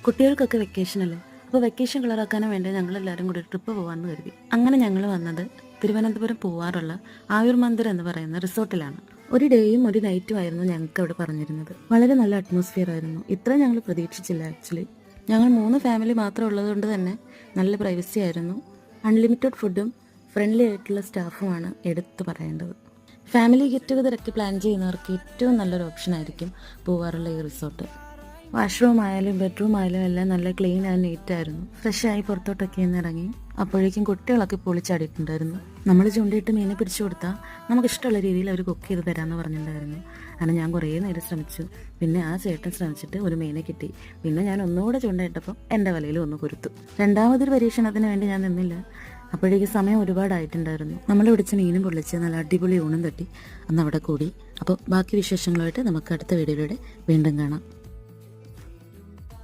കുട്ടികൾക്കൊക്കെ വെക്കേഷനല്ലേ, അപ്പോൾ വെക്കേഷൻ കളറാക്കാനും വേണ്ടി ഞങ്ങളെല്ലാവരും കൂടി ട്രിപ്പ് പോകാമെന്ന് കരുതി. അങ്ങനെ ഞങ്ങൾ വന്നത് തിരുവനന്തപുരം പോവാറുള്ള ആയുർ മന്ദിർ എന്ന് പറയുന്ന റിസോർട്ടിലാണ്. ഒരു ഡേയും ഒരു നൈറ്റും ആയിരുന്നു ഞങ്ങൾക്ക് അവിടെ പറഞ്ഞിരുന്നത്. വളരെ നല്ല അറ്റ്മോസ്ഫിയർ ആയിരുന്നു. ഇത്ര ഞങ്ങൾ പ്രതീക്ഷിച്ചില്ല. ആക്ച്വലി ഞങ്ങൾ 3 ഫാമിലി മാത്രം ഉള്ളതുകൊണ്ട് തന്നെ നല്ല പ്രൈവസി ആയിരുന്നു. അൺലിമിറ്റഡ് ഫുഡും ഫ്രണ്ട്ലി ആയിട്ടുള്ള സ്റ്റാഫുമാണ് എടുത്തു പറയേണ്ടത്. ഫാമിലി ഗെറ്റ് ടുഗദറൊക്കെ പ്ലാൻ ചെയ്യുന്നവർക്ക് ഏറ്റവും നല്ലൊരു ഓപ്ഷൻ ആയിരിക്കും പോവാറുള്ള ഈ റിസോർട്ട്. വാഷ്റൂം ആയാലും ബെഡ്റൂം ആയാലും എല്ലാം നല്ല ക്ലീൻ ആൻഡ് നീറ്റ് ആയിരുന്നു. ഫ്രഷായി പുറത്തോട്ടൊക്കെ ഒന്ന് ഇറങ്ങി. അപ്പോഴേക്കും കുട്ടികളൊക്കെ പൊളിച്ചാടിയിട്ടുണ്ടായിരുന്നു. നമ്മൾ ചൂണ്ടിയിട്ട് മീനെ പിടിച്ചു കൊടുത്താൽ നമുക്കിഷ്ടമുള്ള രീതിയിൽ അവർ കുക്ക് ചെയ്ത് തരാമെന്ന് പറഞ്ഞിട്ടുണ്ടായിരുന്നു. അങ്ങനെ ഞാൻ കുറേ നേരം ശ്രമിച്ചു. പിന്നെ ആ ചേട്ടൻ ശ്രമിച്ചിട്ട് ഒരു മീനെ കിട്ടി. പിന്നെ ഞാൻ ഒന്നുകൂടെ ചൂണ്ടയിട്ടപ്പോൾ എൻ്റെ വലയിൽ ഒന്ന് കുരുത്തു. രണ്ടാമതൊരു പരീക്ഷണത്തിന് വേണ്ടി ഞാൻ നിന്നില്ല. അപ്പോഴേക്ക് സമയം ഒരുപാടായിട്ടുണ്ടായിരുന്നു. നമ്മൾ പിടിച്ച മീനും പൊള്ളിച്ച് നല്ല അടിപൊളി ഊണും തട്ടി അന്ന് അവിടെ കൂടി. അപ്പോൾ ബാക്കി വിശേഷങ്ങളുമായിട്ട് നമുക്ക് അടുത്ത വീഡിയോയിലൂടെ വീണ്ടും കാണാം.